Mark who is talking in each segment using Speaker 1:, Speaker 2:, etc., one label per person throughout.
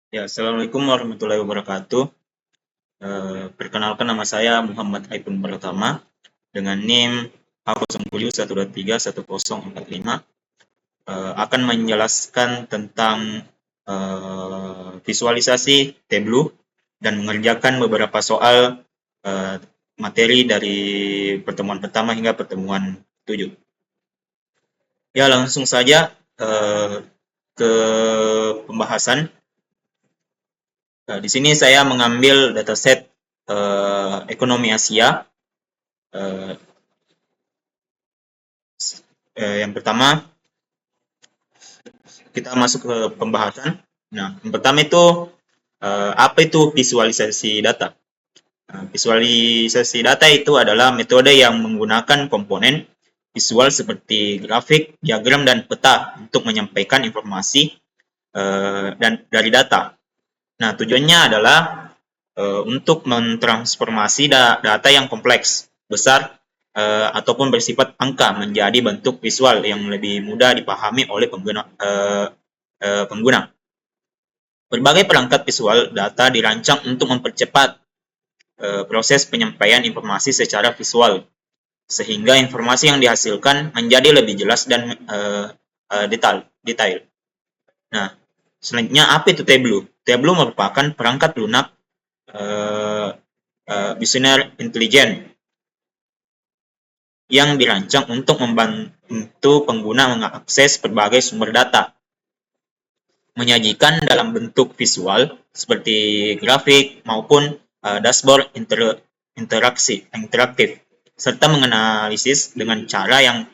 Speaker 1: Ya, Assalamualaikum warahmatullahi wabarakatuh. Perkenalkan nama saya Muhammad Aipun Pratama dengan NIM A071231045. Akan menjelaskan tentang visualisasi Tableau dan mengerjakan beberapa soal materi dari pertemuan pertama hingga pertemuan 7. Ya, langsung saja ke pembahasan. Di sini saya mengambil dataset ekonomi Asia. Eh, yang pertama, kita masuk ke pembahasan. Nah, yang pertama itu apa itu visualisasi data? Visualisasi data itu adalah metode yang menggunakan komponen visual seperti grafik, diagram, dan peta untuk menyampaikan informasi dan dari data. Nah, tujuannya adalah untuk mentransformasi data yang kompleks, besar, ataupun bersifat angka menjadi bentuk visual yang lebih mudah dipahami oleh pengguna. Berbagai perangkat visual data dirancang untuk mempercepat proses penyampaian informasi secara visual, sehingga informasi yang dihasilkan menjadi lebih jelas dan detail. Nah, selanjutnya apa itu Tableau? Tableau merupakan perangkat lunak business intelligence yang dirancang untuk membantu pengguna mengakses berbagai sumber data, menyajikan dalam bentuk visual seperti grafik maupun dashboard interaktif, serta menganalisis dengan cara yang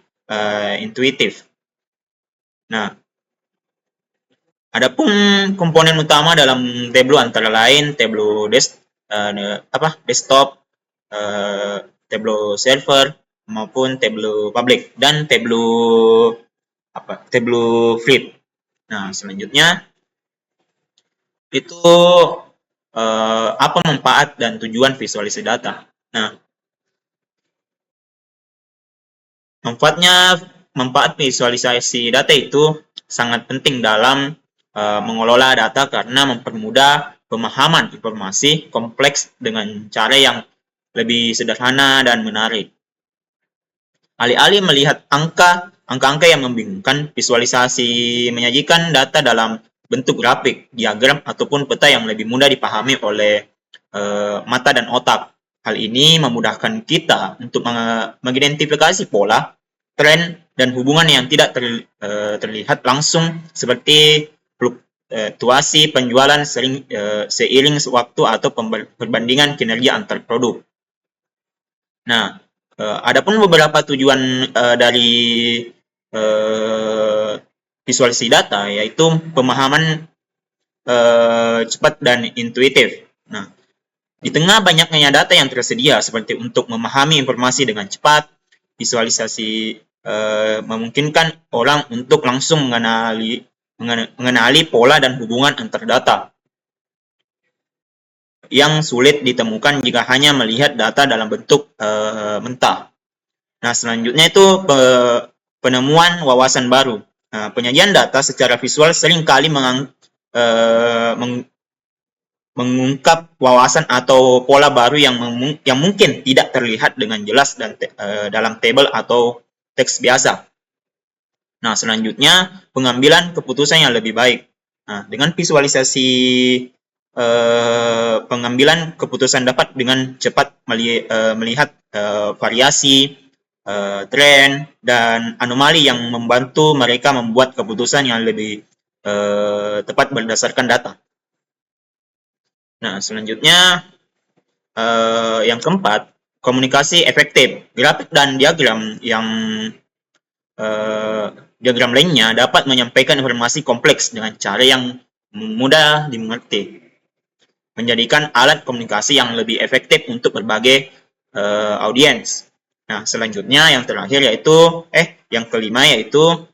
Speaker 1: intuitif. Nah, adapun komponen utama dalam Tableau antara lain Tableau desktop, Tableau server maupun Tableau public dan Tableau Flip. Nah, selanjutnya itu apa manfaat dan tujuan visualisasi data. Nah, manfaat visualisasi data itu sangat penting dalam mengelola data karena mempermudah pemahaman informasi kompleks dengan cara yang lebih sederhana dan menarik. Alih-alih melihat angka-angka yang membingungkan, visualisasi menyajikan data dalam bentuk grafik, diagram, ataupun peta yang lebih mudah dipahami oleh mata dan otak. Hal ini memudahkan kita untuk mengidentifikasi pola, tren, dan hubungan yang tidak terlihat langsung seperti fluktuasi penjualan seiring waktu atau perbandingan kinerja antar produk. Nah, adapun beberapa tujuan dari visualisasi data yaitu pemahaman cepat dan intuitif. Nah, di tengah banyaknya data yang tersedia seperti untuk memahami informasi dengan cepat, visualisasi memungkinkan orang untuk langsung mengenali pola dan hubungan antar data yang sulit ditemukan jika hanya melihat data dalam bentuk mentah. Nah, selanjutnya itu penemuan wawasan baru. Nah, penyajian data secara visual seringkali mengungkap wawasan atau pola baru yang mungkin tidak terlihat dengan jelas dalam tabel atau teks biasa. Nah, selanjutnya pengambilan keputusan yang lebih baik. Nah, dengan visualisasi pengambilan keputusan dapat dengan cepat melihat variasi, tren, dan anomali yang membantu mereka membuat keputusan yang lebih tepat berdasarkan data. Nah, selanjutnya yang keempat, komunikasi efektif. Grafik dan diagram lainnya dapat menyampaikan informasi kompleks dengan cara yang mudah dimengerti, menjadikan alat komunikasi yang lebih efektif untuk berbagai audiens. Nah, selanjutnya yang terakhir yang kelima yaitu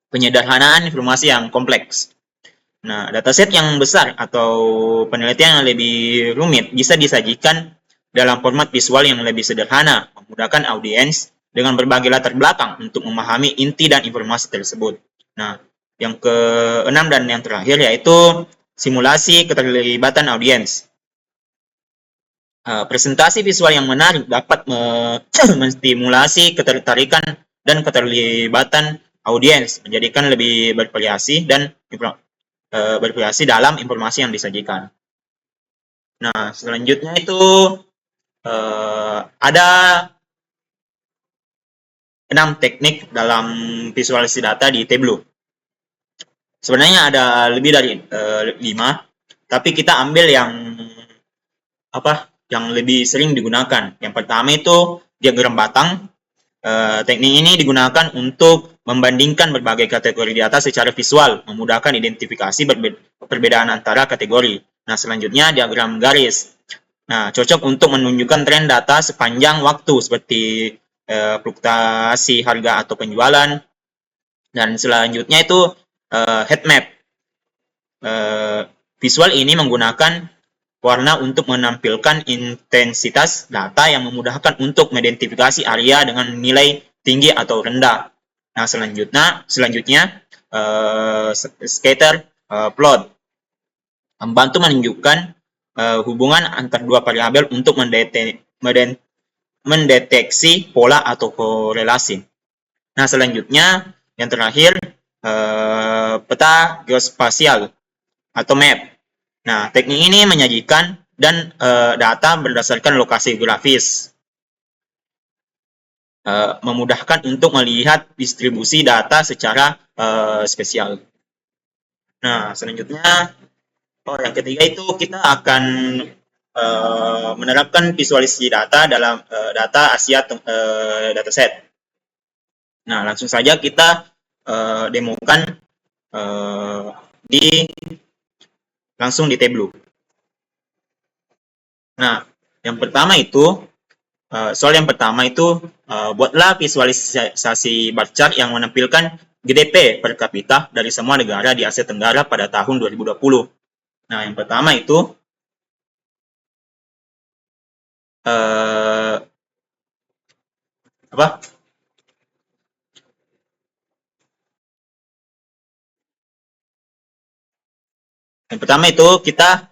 Speaker 1: penyederhanaan informasi yang kompleks. Nah, dataset yang besar atau penelitian yang lebih rumit bisa disajikan dalam format visual yang lebih sederhana, memudahkan audiens dengan berbagai latar belakang untuk memahami inti dan informasi tersebut. Nah, yang keenam dan yang terakhir yaitu simulasi keterlibatan audiens. Presentasi visual yang menarik dapat menstimulasi ketertarikan dan keterlibatan audiens, menjadikan lebih bervariasi dan bervariasi dalam informasi yang disajikan. Nah, selanjutnya itu ada 6 teknik dalam visualisasi data di Tableau. Sebenarnya ada lebih dari 5, tapi kita ambil yang lebih sering digunakan. Yang pertama itu diagram batang. Teknik ini digunakan untuk membandingkan berbagai kategori data secara visual, memudahkan identifikasi perbedaan antara kategori. Nah, selanjutnya diagram garis. Nah, cocok untuk menunjukkan tren data sepanjang waktu seperti fluktuasi harga atau penjualan. Dan selanjutnya itu heat map. Visual ini menggunakan warna untuk menampilkan intensitas data yang memudahkan untuk mengidentifikasi area dengan nilai tinggi atau rendah. Nah, selanjutnya scatter plot membantu menunjukkan hubungan antar dua variabel untuk mendeteksi pola atau korelasi. Nah, selanjutnya yang terakhir peta geospasial atau map. Nah, teknik ini menyajikan dan data berdasarkan lokasi grafis, memudahkan untuk melihat distribusi data secara spesial. Nah, selanjutnya, yang ketiga itu kita akan menerapkan visualisasi data dalam data Asia dataset. Nah, langsung saja kita demokan langsung di Tableau. Nah, yang pertama itu soal yang pertama itu buatlah visualisasi bar chart yang menampilkan GDP per kapita dari semua negara di Asia Tenggara pada tahun 2020. Nah, yang pertama itu apa? Yang pertama itu kita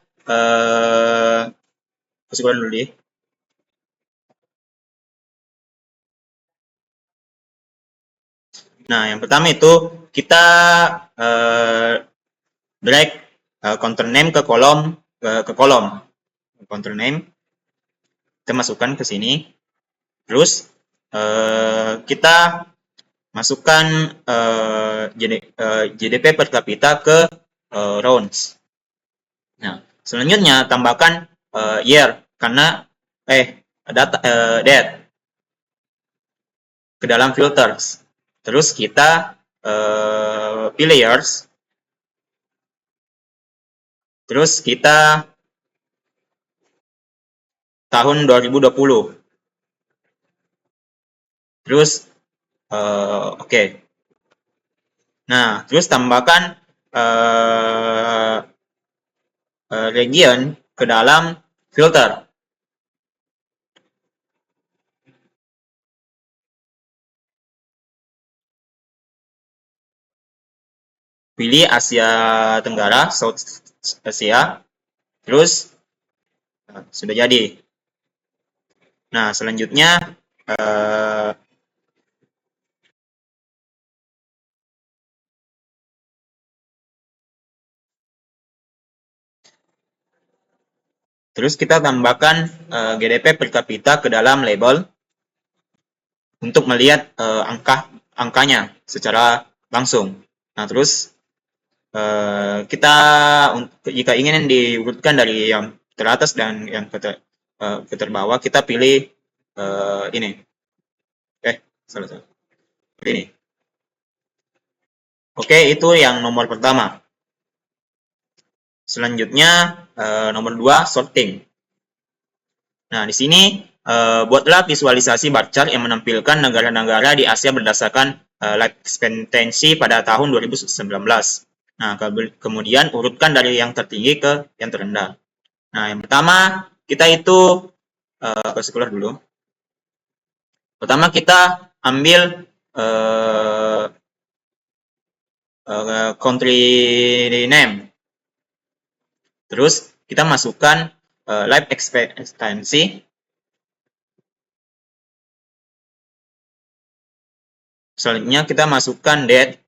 Speaker 1: masukkan dulu deh. Nah, yang pertama itu kita drag counter name ke kolom counter name, kita masukkan ke sini, terus kita masukkan GDP per kapita ke rounds. Nah, selanjutnya tambahkan year karena date ke dalam filters. Terus kita pilih years. Terus kita tahun 2020. Terus oke. Nah, terus tambahkan region ke dalam filter. Pilih Asia Tenggara, South Asia. Terus sudah jadi. Nah, selanjutnya terus kita tambahkan GDP per kapita ke dalam label untuk melihat angkanya secara langsung. Nah, terus kita jika ingin diurutkan dari yang teratas dan yang ke terbawah, kita pilih ini. Salah. Ini. Oke, itu yang nomor pertama. Selanjutnya nomor 2, sorting. Nah, di sini buatlah visualisasi bar chart yang menampilkan negara-negara di Asia berdasarkan life expectancy pada tahun 2019. Nah, kemudian urutkan dari yang tertinggi ke yang terendah. Nah, yang pertama kita itu keluar dulu. Pertama kita ambil country name. Terus kita masukkan life expectancy. Selanjutnya kita masukkan date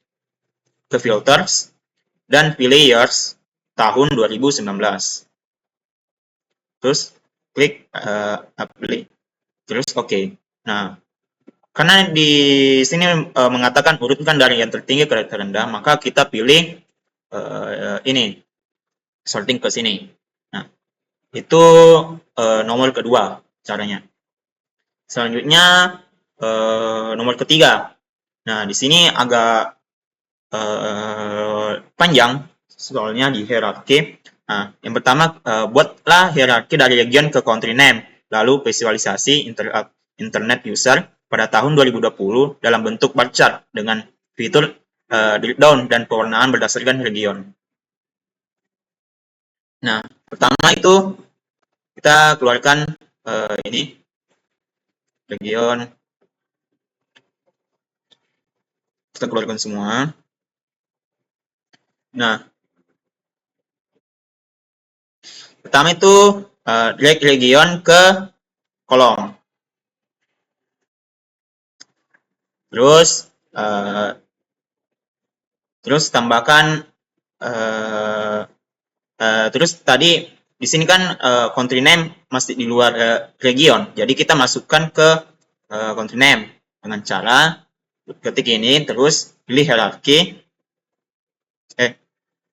Speaker 1: ke filters dan pilih years tahun 2019. Terus klik apply. Terus oke. Nah, karena di sini mengatakan urutkan dari yang tertinggi ke terendah, maka kita pilih ini, sorting ke sini. Nah, itu nomor kedua caranya. Selanjutnya nomor ketiga. Nah, di sini agak panjang soalnya di hierarki. Nah, yang pertama buatlah hierarki dari region ke country name, lalu visualisasi internet user pada tahun 2020 dalam bentuk bar chart dengan fitur drill down dan pewarnaan berdasarkan region. Nah, pertama itu kita keluarkan ini region, kita keluarkan semua. Nah, pertama itu drag region ke kolom. Terus tambahkan terus tadi di sini kan country name masih di luar region, jadi kita masukkan ke country name dengan cara ketik ini, terus pilih hierarki,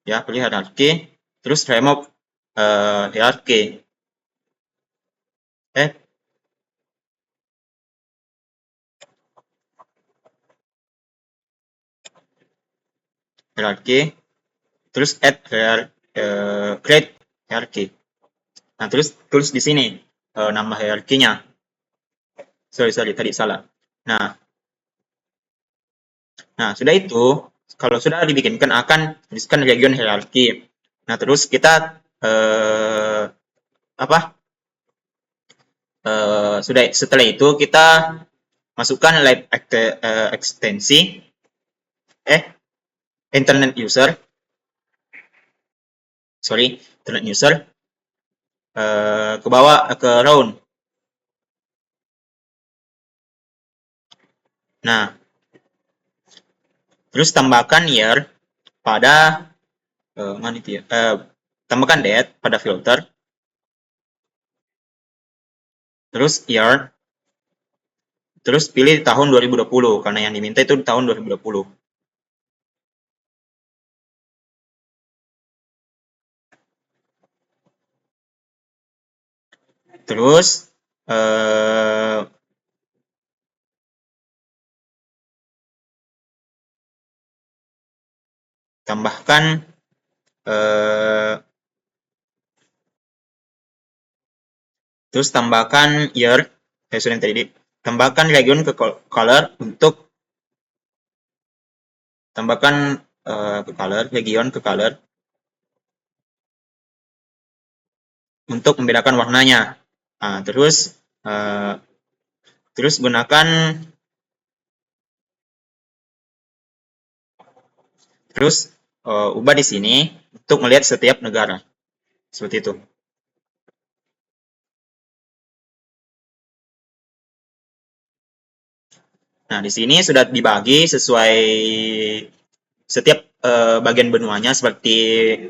Speaker 1: pilih hierarki, terus remove hierarki, hierarki, terus add create hierarki. Nah, terus di sini nama hierarkinya. Sorry tadi salah. Nah, sudah itu, kalau sudah dibikinkan akan tuliskan region hierarki. Nah, terus kita sudah setelah itu kita masukkan live ekstensi internet user ke bawah ke round. Nah, terus tambahkan year pada mana itu ya? Tambahkan date pada filter. Terus year. Terus pilih tahun 2020 karena yang diminta itu tahun 2020. Terus tambahkan year, sudah tadi, tambahkan region ke color untuk tambahkan ke color, region ke color untuk membedakan warnanya. Nah, terus gunakan ubah di sini untuk melihat setiap negara seperti itu. Nah, di sini sudah dibagi sesuai setiap bagian benuanya. Seperti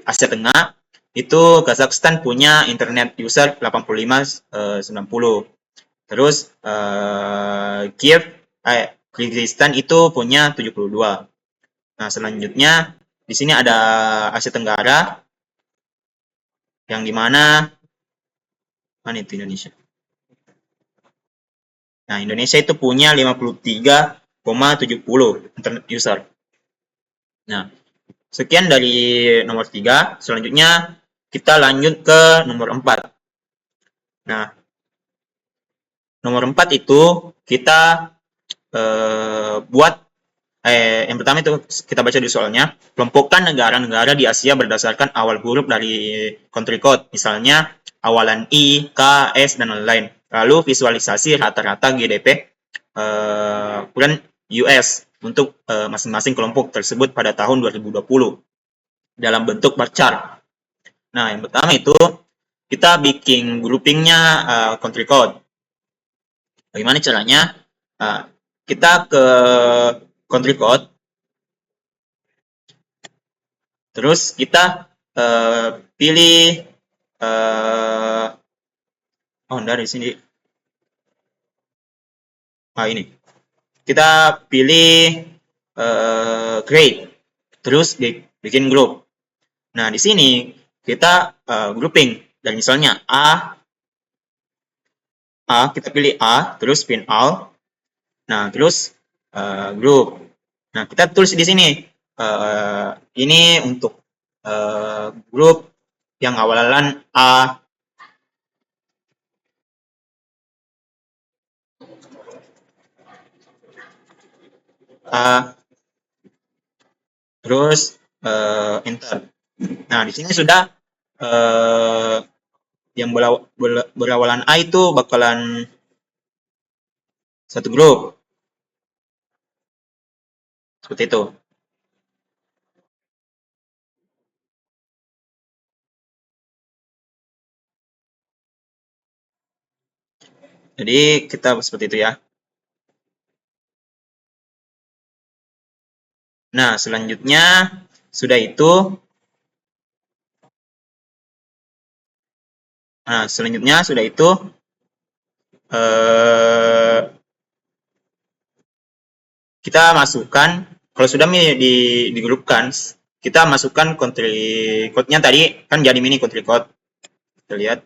Speaker 1: Asia Tengah itu Kazakhstan punya internet user 85-90. Terus Kyrgyzstan itu punya 72. Nah, selanjutnya di sini ada Asia Tenggara yang dimana itu Indonesia. Nah, Indonesia itu punya 53,70 internet user. Nah, sekian dari nomor 3. Selanjutnya kita lanjut ke nomor 4. Nah, nomor 4 itu kita buat yang pertama itu kita baca di soalnya, kelompokkan negara-negara di Asia berdasarkan awal huruf dari country code, misalnya awalan I, K, S, dan lain-lain. Lalu visualisasi rata-rata GDP kemudian US untuk masing-masing kelompok tersebut pada tahun 2020 dalam bentuk bar chart. Nah, yang pertama itu kita bikin groupingnya country code. Bagaimana caranya? Uh, kita ke country code, terus kita pilih dari sini. Ini kita pilih grade, terus bikin group. Nah, di sini kita grouping, dan misalnya kita pilih A, terus pin all. Nah, terus group. Nah, kita tulis di sini ini untuk grup yang awalan A. Terus enter. Nah, di sini sudah yang berawalan A itu bakalan satu grup. Seperti itu. Jadi kita seperti itu ya. Nah, selanjutnya sudah itu. Nah, selanjutnya sudah itu kita masukkan, kalau sudah digrupkan, kita masukkan country code-nya tadi kan jadi mini country code. Kita lihat.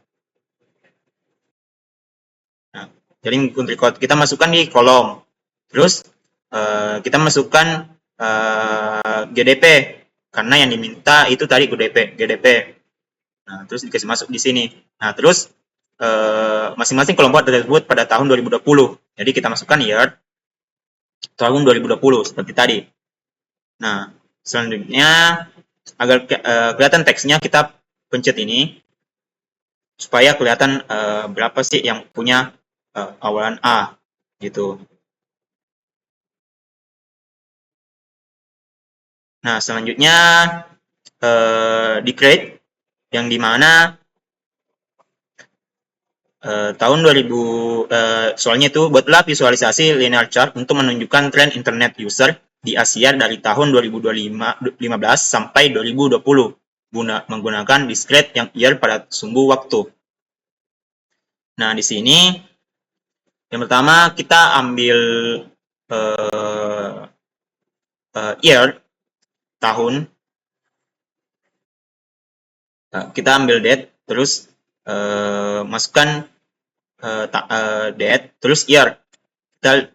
Speaker 1: Nah, jadi country code kita masukkan di kolom. Terus kita masukkan GDP karena yang diminta itu tadi GDP. Nah, terus dikasih masuk di sini. Nah, terus masing-masing kelompok tersebut pada tahun 2020. Jadi kita masukkan year tahun 2020 seperti tadi. Nah, selanjutnya agar kelihatan teksnya kita pencet ini supaya kelihatan berapa sih yang punya awalan A gitu. Nah, selanjutnya di create yang dimana tahun 2000 soalnya itu buatlah visualisasi linear chart untuk menunjukkan tren internet user di Asia dari tahun 2015 sampai 2020 menggunakan discrete yang year pada sumbu waktu. Nah, di sini yang pertama kita ambil year, tahun. Kita ambil date, terus masukkan date, terus year. Kita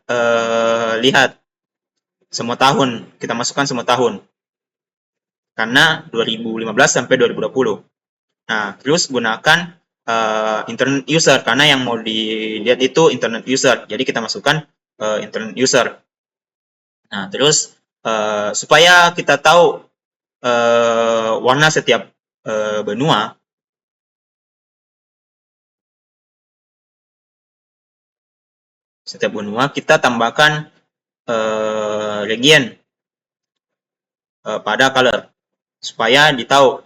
Speaker 1: lihat semua tahun, kita masukkan semua tahun. Karena 2015 sampai 2020. Nah, terus gunakan internet user, karena yang mau dilihat itu internet user. Jadi kita masukkan internet user. Nah, terus supaya kita tahu warna setiap benua, kita tambahkan region pada color supaya ditahu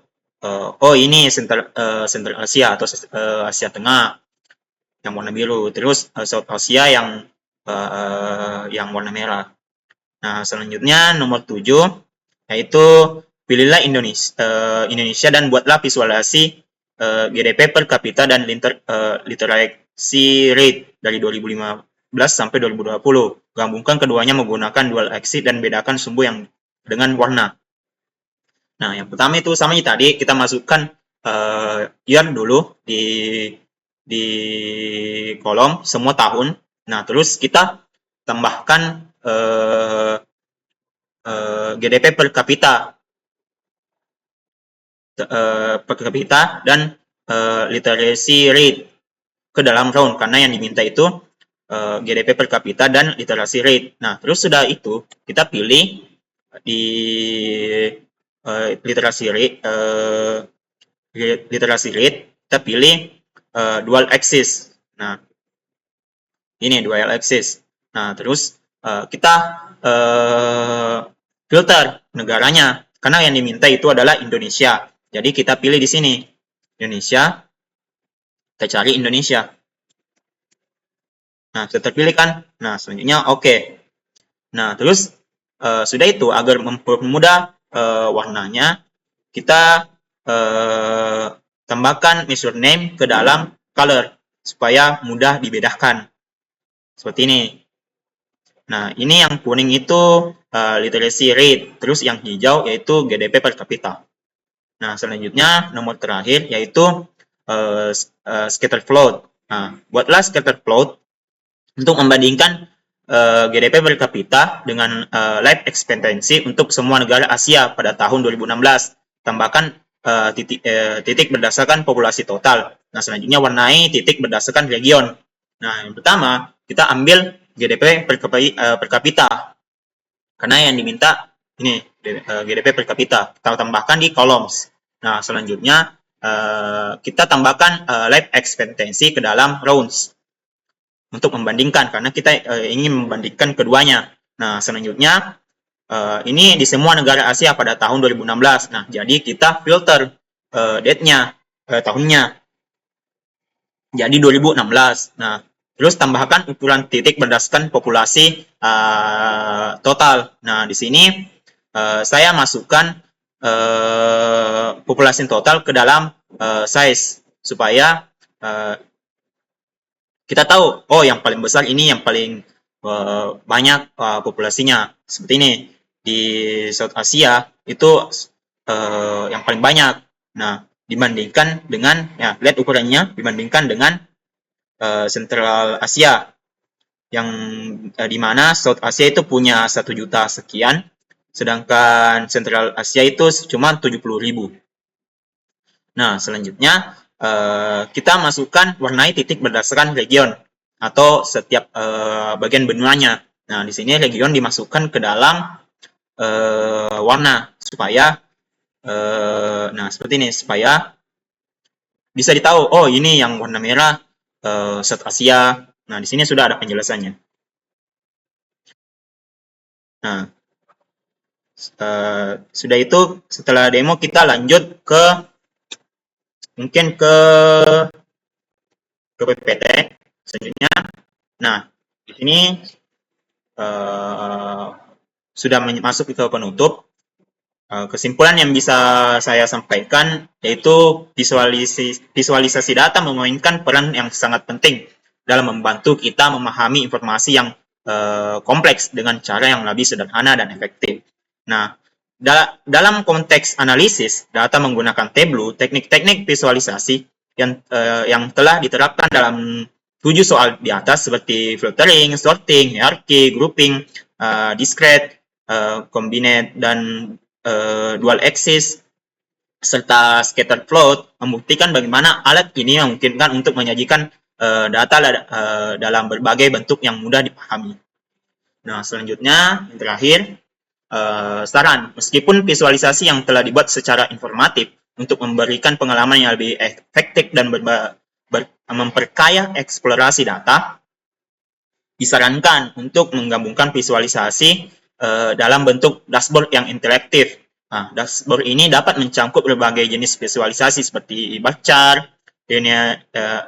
Speaker 1: oh ini Central Asia atau Asia Tengah yang warna biru, terus South Asia yang warna merah. Nah, selanjutnya nomor 7 yaitu pilihlah Indonesia dan buatlah visualisasi GDP per kapita dan literasi rate dari 2015 sampai 2020. Gabungkan keduanya menggunakan dual axis dan bedakan sumbu yang dengan warna. Nah, yang pertama itu sama tadi, kita masukkan year dulu di kolom semua tahun. Nah, terus kita tambahkan GDP per kapita dan literasi rate ke dalam round, karena yang diminta itu GDP per kapita dan literasi rate. Nah, terus sudah itu kita pilih di literasi rate, kita pilih dual axis. Nah, ini dual axis. Nah, terus kita filter negaranya, karena yang diminta itu adalah Indonesia. Jadi kita pilih di sini Indonesia, kita cari Indonesia. Nah, sudah terpilih kan? Nah, selanjutnya oke. Nah, terus sudah itu, agar mempermudah warnanya, kita tambahkan measure name ke dalam color supaya mudah dibedakan. Seperti ini. Nah, ini yang kuning itu literacy rate, terus yang hijau yaitu GDP per kapita. Nah, selanjutnya nomor terakhir yaitu scatter plot. Nah, buatlah scatter plot untuk membandingkan GDP per kapita dengan life expectancy untuk semua negara Asia pada tahun 2016. Tambahkan titik berdasarkan populasi total. Nah, selanjutnya warnai titik berdasarkan region. Nah, yang pertama, kita ambil GDP per kapita. Karena yang diminta ini GDP per kapita. Kita tambahkan di columns. Nah, selanjutnya kita tambahkan life expectancy ke dalam rounds untuk membandingkan, karena kita ingin membandingkan keduanya. Nah, selanjutnya ini di semua negara Asia pada tahun 2016. Nah, jadi kita filter date-nya, tahunnya. Jadi 2016. Nah, terus tambahkan ukuran titik berdasarkan populasi total. Nah, di sini saya masukkan populasi total ke dalam size supaya kita tahu, oh yang paling besar ini yang paling banyak populasinya. Seperti ini, di South Asia itu yang paling banyak. Nah, dibandingkan dengan, ya lihat ukurannya, dibandingkan dengan Central Asia, yang di mana South Asia itu punya 1 juta sekian, sedangkan Central Asia itu cuma 70.000. Nah, selanjutnya kita masukkan warnai titik berdasarkan region atau setiap bagian benuanya. Nah, di sini region dimasukkan ke dalam warna supaya nah seperti ini, supaya bisa ditahu, oh ini yang warna merah South Asia. Nah, di sini sudah ada penjelasannya. Nah, sudah itu, setelah demo kita lanjut ke mungkin ke PPT selanjutnya. Nah, di sini sudah masuk ke penutup. Kesimpulan yang bisa saya sampaikan yaitu visualisasi data memainkan peran yang sangat penting dalam membantu kita memahami informasi yang kompleks dengan cara yang lebih sederhana dan efektif. Nah, dalam konteks analisis data menggunakan Tableau, teknik-teknik visualisasi yang telah diterapkan dalam 7 soal di atas seperti filtering, sorting, hierarchy, grouping, discrete, combinate, dan dual axis, serta scatter plot membuktikan bagaimana alat ini memungkinkan untuk menyajikan data dalam berbagai bentuk yang mudah dipahami. Nah, selanjutnya, yang terakhir, saran, meskipun visualisasi yang telah dibuat secara informatif untuk memberikan pengalaman yang lebih efektif dan memperkaya eksplorasi data, disarankan untuk menggabungkan visualisasi dalam bentuk dashboard yang interaktif. Nah, dashboard ini dapat mencangkup berbagai jenis visualisasi seperti bar chart,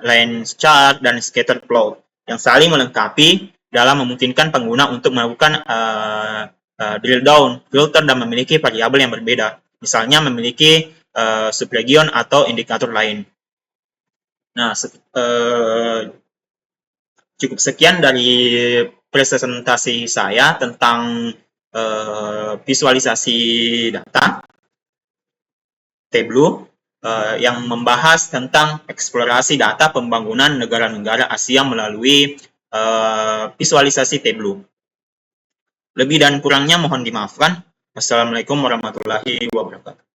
Speaker 1: line chart, dan scatter plot yang saling melengkapi dalam memungkinkan pengguna untuk melakukan drill down, filter, dan memiliki variabel yang berbeda. Misalnya memiliki subregion atau indikator lain. Nah, cukup sekian dari presentasi saya tentang visualisasi data Tableau yang membahas tentang eksplorasi data pembangunan negara-negara Asia melalui visualisasi Tableau. Lebih dan kurangnya mohon dimaafkan. Wassalamualaikum warahmatullahi wabarakatuh.